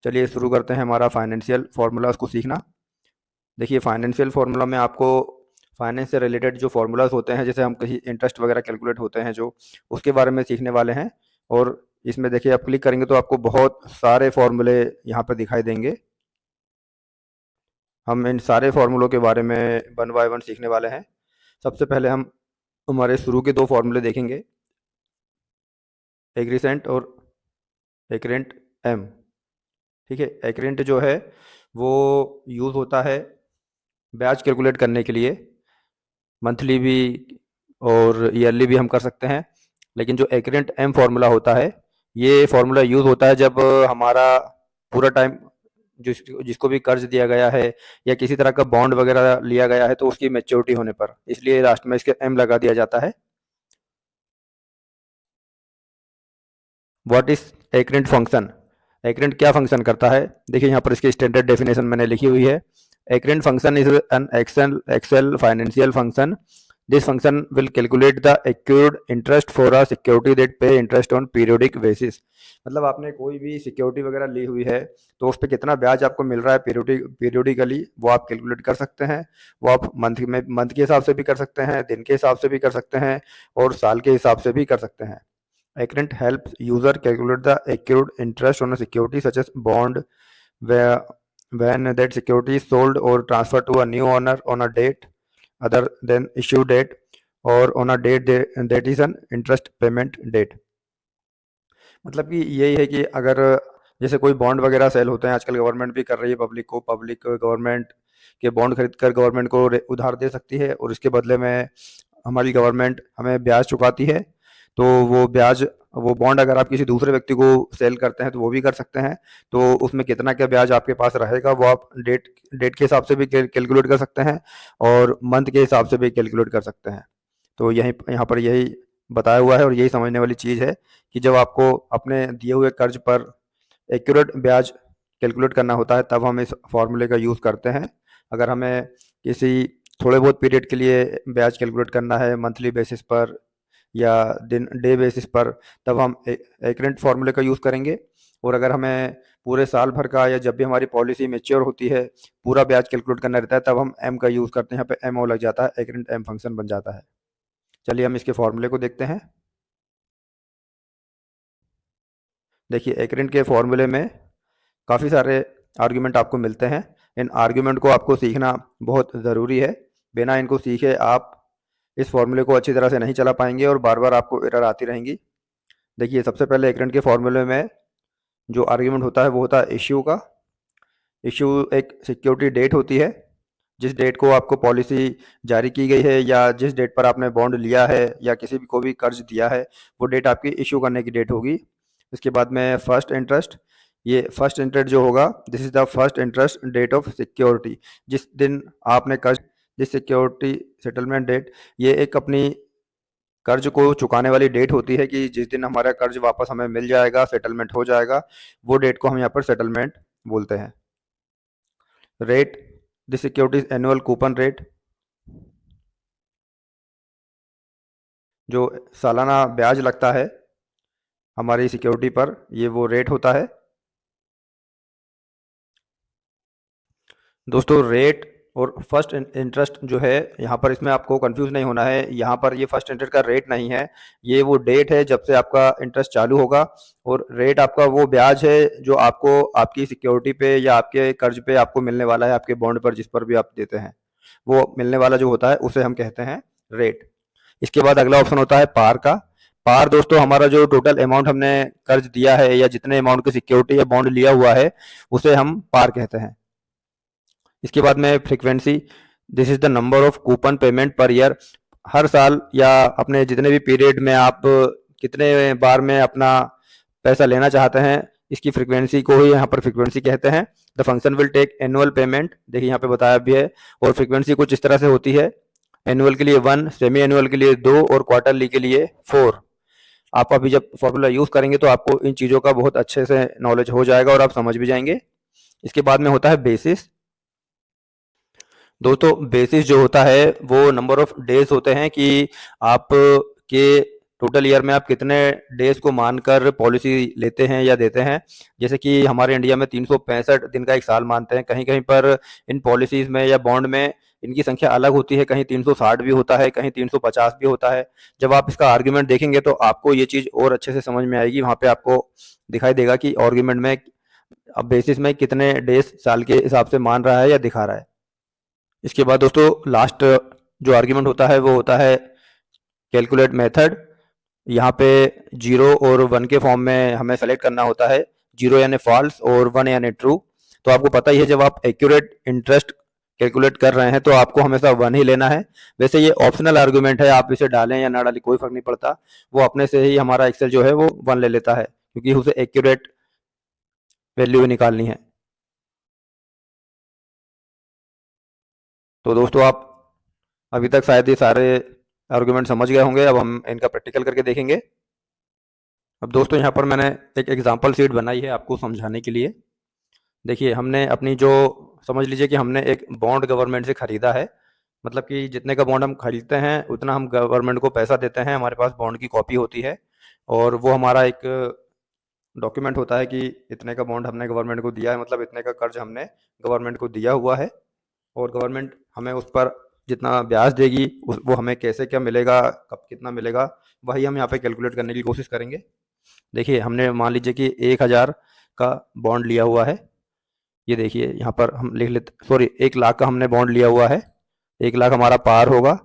चलिए शुरू करते हैं हमारा फाइनेंशियल फार्मूलाज को सीखना। देखिए फाइनेंशियल फार्मूला में आपको फाइनेंस से रिलेटेड जो फार्मूलाज होते हैं, जैसे हम कहीं इंटरेस्ट वगैरह कैलकुलेट होते हैं जो, उसके बारे में सीखने वाले हैं। और इसमें देखिए आप क्लिक करेंगे तो आपको बहुत सारे फार्मूले यहाँ पर दिखाई देंगे। हम इन सारे फार्मूलों के बारे में वन बाय वन सीखने वाले हैं। सबसे पहले हम हमारे शुरू के दो फार्मूले देखेंगे, एग्रीसेंट और एक्रेंट एम। ठीक है, एक्रेंट जो है वो यूज़ होता है ब्याज कैलकुलेट करने के लिए, मंथली भी और ईयरली भी हम कर सकते हैं। लेकिन जो एक्रेंट एम फार्मूला होता है, ये फार्मूला यूज़ होता है जब हमारा पूरा टाइम जिसको भी कर्ज दिया गया है या किसी तरह का बॉन्ड वगैरह लिया गया है तो उसकी मैच्योरिटी होने पर, इसलिए लास्ट में इसके एम लगा दिया जाता है। What is ACCRINT function? ACCRINT क्या फंक्शन करता है? देखिए यहाँ पर इसकी स्टैंडर्ड डेफिनेशन मैंने लिखी हुई है। ACCRINT function is an Excel financial function. This function will calculate the accrued interest for a security that pay interest on periodic basis. मतलब आपने कोई भी सिक्योरिटी वगैरह ली हुई है तो उस पर कितना ब्याज आपको मिल रहा है पीरियोडिकली, वो आप कैलकुलेट कर सकते हैं। वो आप मंथ के हिसाब से भी कर सकते हैं, दिन के हिसाब से भी कर सकते हैं और साल के हिसाब से भी कर सकते हैं। Accurate helps user calculate the accrued interest on a security such as bond where when that security is sold or transferred to a new owner on a date other than issue date or on a date that is an interest payment date। मतलब कि यही है कि अगर जैसे कोई bond वगैरह cell होते हैं, आजकल गवर्नमेंट भी कर रही है पब्लिक गवर्नमेंट के बॉन्ड खरीद कर गवर्नमेंट को उधार दे सकती है और इसके बदले में हमारी गवर्नमेंट हमें ब्याज चुकाती है। तो वो बॉन्ड अगर आप किसी दूसरे व्यक्ति को सेल करते हैं तो वो भी कर सकते हैं। तो उसमें कितना क्या ब्याज आपके पास रहेगा वो आप डेट के हिसाब से भी कैलकुलेट कर सकते हैं और मंथ के हिसाब से भी कैलकुलेट कर सकते हैं। तो यहाँ पर यही बताया हुआ है और यही समझने वाली चीज़ है कि जब आपको अपने दिए हुए कर्ज पर एक्यूरेट ब्याज कैलकुलेट करना होता है तब हम इस फॉर्मूले का यूज़ करते हैं। अगर हमें किसी थोड़े बहुत पीरियड के लिए ब्याज कैलकुलेट करना है मंथली बेसिस पर या डे बेसिस पर, तब हम एक्रेंट फार्मूले का यूज़ करेंगे। और अगर हमें पूरे साल भर का या जब भी हमारी पॉलिसी मेच्योर होती है पूरा ब्याज कैलकुलेट करना रहता है तब हम एम का यूज़ करते हैं। यहाँ पे एम ओ लग जाता है, एक्रेंट एम फंक्शन बन जाता है। चलिए हम इसके फॉर्मूले को देखते हैं। देखिए एक्रेंट के फॉर्मूले में काफ़ी सारे आर्ग्यूमेंट आपको मिलते हैं। इन आर्ग्यूमेंट को आपको सीखना बहुत ज़रूरी है। बिना इनको सीखे आप इस फॉर्मूले को अच्छी तरह से नहीं चला पाएंगे और बार बार आपको एरर आती रहेंगी। देखिए सबसे पहले एक्रेंट के फॉर्मूले में जो आर्ग्यूमेंट होता है वो होता है इश्यू का। इश्यू एक सिक्योरिटी डेट होती है, जिस डेट को आपको पॉलिसी जारी की गई है या जिस डेट पर आपने बॉन्ड लिया है या किसी भी को भी कर्ज दिया है वो डेट आपकी इशू करने की डेट होगी। इसके बाद में फर्स्ट इंटरेस्ट, ये फर्स्ट इंटरेस्ट जो होगा this is the first interest date of security. जिस दिन आपने कर्ज, दिस सिक्योरिटी सेटलमेंट डेट, ये एक अपनी कर्ज को चुकाने वाली डेट होती है कि जिस दिन हमारा कर्ज वापस हमें मिल जाएगा, सेटलमेंट हो जाएगा, वो डेट को हम यहाँ पर सेटलमेंट बोलते हैं। Rate, the securities annual coupon rate, जो सालाना ब्याज लगता है हमारी सिक्योरिटी पर, ये वो रेट होता है। दोस्तों रेट और फर्स्ट इंटरेस्ट जो है यहाँ पर, इसमें आपको कंफ्यूज नहीं होना है। यहाँ पर ये फर्स्ट इंटरेस्ट का रेट नहीं है, ये वो डेट है जब से आपका इंटरेस्ट चालू होगा। और रेट आपका वो ब्याज है जो आपको आपकी सिक्योरिटी पे या आपके कर्ज पे आपको मिलने वाला है, आपके बॉन्ड पर जिस पर भी आप देते हैं वो मिलने वाला जो होता है उसे हम कहते हैं रेट। इसके बाद अगला ऑप्शन होता है पार का। पार दोस्तों हमारा जो टोटल अमाउंट हमने कर्ज दिया है या जितने अमाउंट की सिक्योरिटी या बॉन्ड लिया हुआ है उसे हम पार कहते हैं। इसके बाद में frequency, this is the number of coupon payment per year. हर साल या अपने जितने भी पीरियड में आप कितने बार में अपना पैसा लेना चाहते हैं, इसकी फ्रीक्वेंसी को ही यहाँ पर फ्रीक्वेंसी कहते हैं। The function will take annual payment, देखिए यहाँ पे बताया भी है। और फ्रीक्वेंसी कुछ इस तरह से होती है, एनुअल के लिए 1, सेमी एनुअल के लिए 2 और क्वार्टरली के लिए 4। आप अभी जब फॉर्मूला यूज़ करेंगे तो आपको इन चीज़ों का बहुत अच्छे से नॉलेज हो जाएगा और आप समझ भी जाएंगे। इसके बाद में होता है बेसिस। दोस्तों बेसिस जो होता है वो नंबर ऑफ डेज होते हैं कि आप के टोटल ईयर में आप कितने डेज को मानकर पॉलिसी लेते हैं या देते हैं। जैसे कि हमारे इंडिया में 365 दिन का एक साल मानते हैं, कहीं कहीं पर इन पॉलिसीज में या बॉन्ड में इनकी संख्या अलग होती है, कहीं 360 भी होता है, कहीं 350 भी होता है। जब आप इसका आर्ग्यूमेंट देखेंगे तो आपको ये चीज़ और अच्छे से समझ में आएगी। वहाँ पे आपको दिखाई देगा कि आर्ग्यूमेंट में अब बेसिस में कितने डेज साल के हिसाब से मान रहा है या दिखा रहा है। इसके बाद दोस्तों लास्ट जो आर्ग्यूमेंट होता है वो होता है कैलकुलेट मेथड। यहाँ पे 0 और 1 के फॉर्म में हमें सेलेक्ट करना होता है, 0 यानी फॉल्स और 1 यानी ट्रू। तो आपको पता ही है जब आप एक्यूरेट इंटरेस्ट कैलकुलेट कर रहे हैं तो आपको हमेशा 1 ही लेना है। वैसे ये ऑप्शनल आर्गुमेंट है, आप इसे डालें या ना डालें कोई फर्क नहीं पड़ता, वो अपने से ही हमारा एक्सेल जो है वो 1 ले लेता है, क्योंकि उसे एक्यूरेट वैल्यू ही निकालनी है। तो दोस्तों आप अभी तक शायद ये सारे आर्गुमेंट समझ गए होंगे। अब हम इनका प्रैक्टिकल करके देखेंगे। अब दोस्तों यहाँ पर मैंने एक एग्जांपल शीट बनाई है आपको समझाने के लिए। देखिए हमने अपनी जो, समझ लीजिए कि हमने एक बॉन्ड गवर्नमेंट से खरीदा है, मतलब कि जितने का बॉन्ड हम खरीदते हैं उतना हम गवर्नमेंट को पैसा देते हैं, हमारे पास बॉन्ड की कॉपी होती है और वो हमारा एक डॉक्यूमेंट होता है कि इतने का बॉन्ड हमने गवर्नमेंट को दिया है, मतलब इतने का कर्ज हमने गवर्नमेंट को दिया हुआ है और गवर्नमेंट हमें उस पर जितना ब्याज देगी वो हमें कैसे क्या मिलेगा, कब कितना मिलेगा, वही हम यहाँ पे कैलकुलेट करने की कोशिश करेंगे। देखिए हमने मान लीजिए कि 1000 का बॉन्ड लिया हुआ है। ये देखिए यहाँ पर हम लिख लेते, सॉरी 1 लाख का हमने बॉन्ड लिया हुआ है, 1 लाख हमारा पार होगा।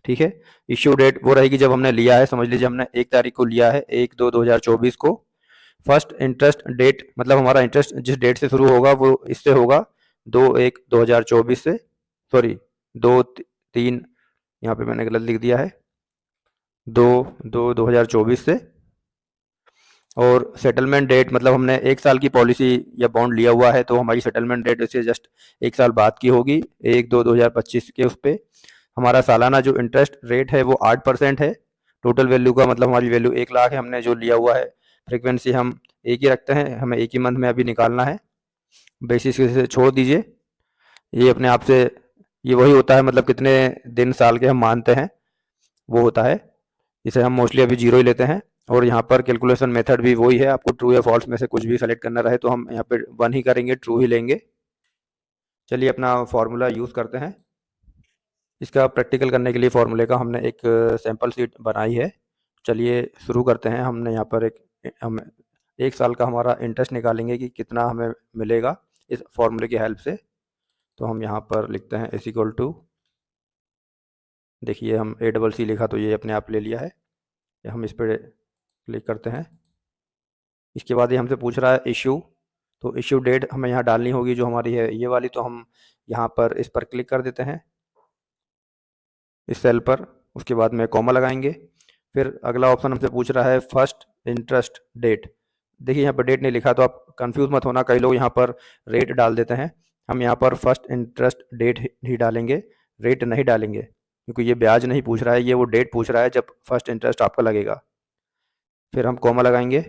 ठीक है, इश्यू डेट वो रहेगी जब हमने लिया है, समझ लीजिए हमने 1 तारीख को लिया है, 1/2/2024 को। फर्स्ट इंटरेस्ट डेट, मतलब हमारा इंटरेस्ट जिस डेट से शुरू होगा वो इससे होगा 2/1/2024 से, सॉरी 2/3, यहाँ पे मैंने गलत लिख दिया है, 2/2/2024 से। और सेटलमेंट डेट, मतलब हमने 1 साल की पॉलिसी या बॉन्ड लिया हुआ है तो हमारी सेटलमेंट डेट इससे जस्ट 1 साल बाद की होगी, 1/2/2025 के। उस पर हमारा सालाना जो इंटरेस्ट रेट है वो 8% है टोटल वैल्यू का, मतलब हमारी वैल्यू 1 लाख है, हमने जो लिया हुआ है। फ्रीक्वेंसी हम एक ही रखते हैं, हमें एक ही मंथ में अभी निकालना है, बेसिस से छोड़ दीजिए। ये अपने आप से ये वही होता है, मतलब कितने दिन साल के हम मानते हैं वो होता है। इसे हम मोस्टली अभी 0 ही लेते हैं और यहाँ पर कैलकुलेशन मेथड भी वही है, आपको ट्रू या फॉल्स में से कुछ भी सेलेक्ट करना रहे तो हम यहाँ पे 1 ही करेंगे, ट्रू ही लेंगे। चलिए अपना फॉर्मूला यूज़ करते हैं। इसका प्रैक्टिकल करने के लिए फॉर्मूले का हमने एक सैंपल शीट बनाई है। चलिए शुरू करते हैं। हमने यहाँ पर हम 1 साल का हमारा इंटरेस्ट निकालेंगे कि कितना हमें मिलेगा इस फॉर्मूले की हेल्प से। तो हम यहाँ पर लिखते हैं इज इक्वल टू, देखिए हम ACC लिखा तो ये अपने आप ले लिया है, हम इस पर क्लिक करते हैं। इसके बाद ये हमसे पूछ रहा है इशू, तो इशू डेट हमें यहाँ डालनी होगी जो हमारी है ये वाली, तो हम यहाँ पर इस पर क्लिक कर देते हैं इस सेल पर। उसके बाद में कॉमा लगाएंगे। फिर अगला ऑप्शन हमसे पूछ रहा है फर्स्ट इंटरेस्ट डेट। देखिए यहाँ पर डेट नहीं लिखा तो आप कंफ्यूज मत होना, कई लोग यहाँ पर रेट डाल देते हैं। हम यहाँ पर फर्स्ट इंटरेस्ट डेट ही डालेंगे, रेट नहीं डालेंगे, क्योंकि ये ब्याज नहीं पूछ रहा है, ये वो डेट पूछ रहा है जब फर्स्ट इंटरेस्ट आपका लगेगा। फिर हम कॉमा लगाएंगे।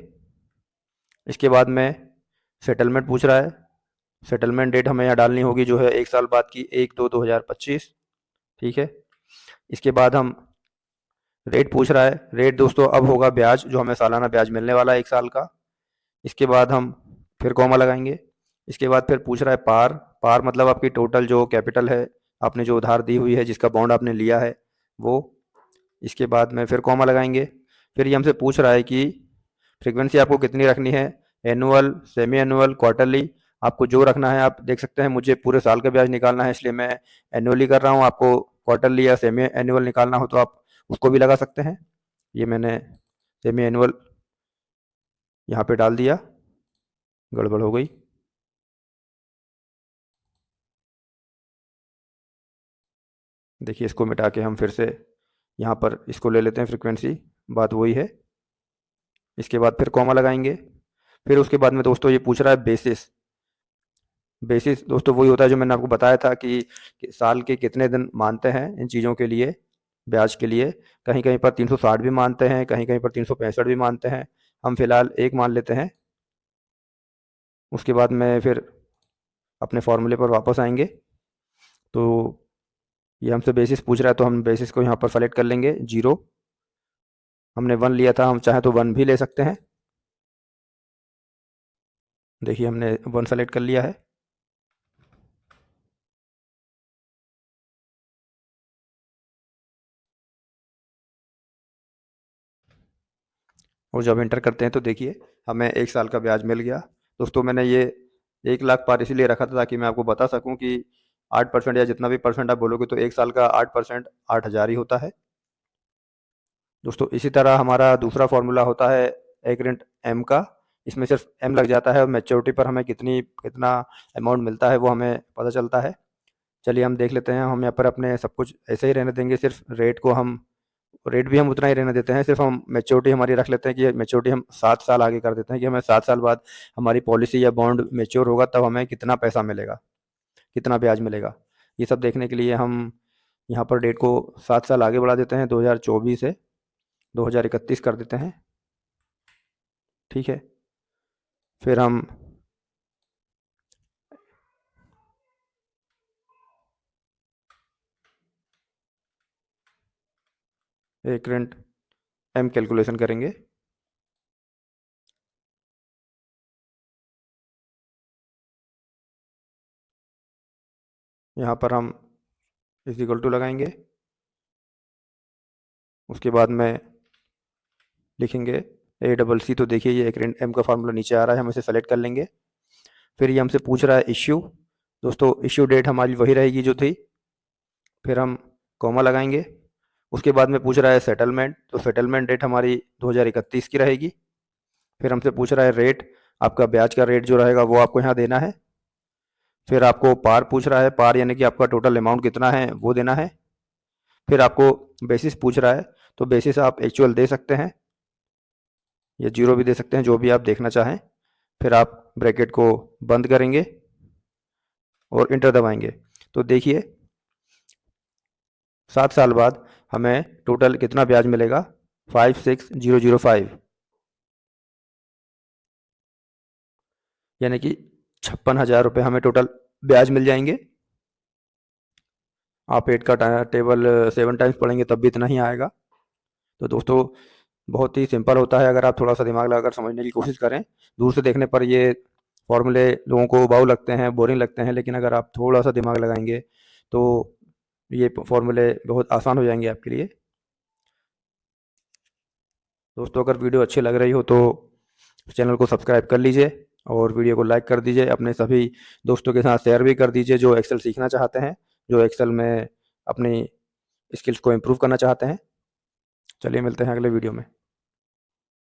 इसके बाद में सेटलमेंट पूछ रहा है, सेटलमेंट डेट हमें यहाँ डालनी होगी जो है 1 साल बाद की, 1/2/2025। ठीक है, इसके बाद हम रेट पूछ रहा है, रेट दोस्तों अब होगा ब्याज जो हमें सालाना ब्याज मिलने वाला है 1 साल का। इसके बाद हम फिर कॉमा लगाएंगे। इसके बाद फिर पूछ रहा है पार, पार मतलब आपकी टोटल जो कैपिटल है, आपने जो उधार दी हुई है, जिसका बॉन्ड आपने लिया है वो। इसके बाद में फिर कॉमा लगाएंगे। फिर ये हमसे पूछ रहा है कि फ्रीक्वेंसी आपको कितनी रखनी है, एनुअल, सेमी एनुअल, क्वार्टरली, आपको जो रखना है। आप देख सकते हैं मुझे पूरे साल का ब्याज निकालना है इसलिए मैं एनुअली कर रहा हूँ, आपको क्वार्टरली या सेमी एनुअल निकालना हो तो आप उसको भी लगा सकते हैं। ये मैंने सेमी एनुअल यहाँ पे डाल दिया, गड़बड़ हो गई। देखिए इसको मिटा के हम फिर से यहाँ पर इसको ले लेते हैं, फ्रीक्वेंसी बात वही है। इसके बाद फिर कॉमा लगाएंगे। फिर उसके बाद में दोस्तों ये पूछ रहा है बेसिस। बेसिस दोस्तों वही होता है जो मैंने आपको बताया था कि साल के कितने दिन मानते हैं इन चीज़ों के लिए, ब्याज के लिए। कहीं कहीं पर 360 भी मानते हैं, कहीं कहीं पर 365 भी मानते हैं। हम फिलहाल 1 मान लेते हैं। उसके बाद में फिर अपने फॉर्मूले पर वापस आएंगे। तो ये हमसे बेसिस पूछ रहा है तो हम बेसिस को यहाँ पर सेलेक्ट कर लेंगे 0। हमने 1 लिया था, हम चाहें तो 1 भी ले सकते हैं। देखिए हमने 1 सेलेक्ट कर लिया है। और जब एंटर करते हैं तो देखिए हमें 1 साल का ब्याज मिल गया। दोस्तों मैंने ये 1 लाख पार इसीलिए रखा था ताकि मैं आपको बता सकूं कि 8% या जितना भी परसेंट आप बोलोगे तो 1 साल का 8% 8,000 ही होता है। दोस्तों इसी तरह हमारा दूसरा फॉर्मूला होता है एग्रेंट एम का। इसमें सिर्फ एम लग जाता है और मैच्योरिटी पर हमें कितना अमाउंट मिलता है वो हमें पता चलता है। चलिए हम देख लेते हैं। हम यहाँ पर अपने सब कुछ ऐसे ही रहने देंगे, सिर्फ रेट भी हम उतना ही रहने देते हैं। सिर्फ हम मैच्योरिटी हमारी रख लेते हैं कि मैच्योरिटी हम 7 साल आगे कर देते हैं कि हमें 7 साल बाद हमारी पॉलिसी या बॉन्ड मैच्योर होगा तब हमें कितना पैसा मिलेगा, कितना ब्याज मिलेगा। ये सब देखने के लिए हम यहाँ पर डेट को 7 साल आगे बढ़ा देते हैं, 2024 से 2031 कर देते हैं। ठीक है, फिर हम एग्रेंट एम कैलकुलेशन करेंगे। यहाँ पर हम इज इक्वल टू लगाएंगे, उसके बाद में लिखेंगे ACC। तो देखिए ये एग्रेंट एम का फार्मूला नीचे आ रहा है, हम इसे सेलेक्ट कर लेंगे। फिर ये हमसे पूछ रहा है इश्यू। दोस्तों इश्यू डेट हमारी वही रहेगी जो थी। फिर हम कॉमा लगाएंगे, उसके बाद में पूछ रहा है सेटलमेंट। तो सेटलमेंट डेट हमारी 2031 की रहेगी। फिर हमसे पूछ रहा है रेट, आपका ब्याज का रेट जो रहेगा वो आपको यहाँ देना है। फिर आपको पार पूछ रहा है, पार यानी कि आपका टोटल अमाउंट कितना है वो देना है। फिर आपको बेसिस पूछ रहा है, तो बेसिस आप एक्चुअल दे सकते हैं या जीरो भी दे सकते हैं, जो भी आप देखना चाहें। फिर आप ब्रैकेट को बंद करेंगे और इंटर दबाएंगे। तो देखिए 7 साल बाद हमें टोटल कितना ब्याज मिलेगा, 56005, यानी कि 56,000 रुपये हमें टोटल ब्याज मिल जाएंगे। आप 8 का टेबल 7 टाइम्स पढ़ेंगे तब भी इतना ही आएगा। तो दोस्तों बहुत ही सिंपल होता है, अगर आप थोड़ा सा दिमाग लगाकर समझने की कोशिश करें। दूर से देखने पर ये फॉर्मूले लोगों को उबाऊ लगते हैं, बोरिंग लगते हैं, लेकिन अगर आप थोड़ा सा दिमाग लगाएंगे तो ये फॉर्मूले बहुत आसान हो जाएंगे आपके लिए। दोस्तों अगर वीडियो अच्छी लग रही हो तो चैनल को सब्सक्राइब कर लीजिए और वीडियो को लाइक कर दीजिए। अपने सभी दोस्तों के साथ शेयर भी कर दीजिए जो एक्सेल सीखना चाहते हैं, जो एक्सेल में अपनी स्किल्स को इम्प्रूव करना चाहते हैं। चलिए मिलते हैं अगले वीडियो में।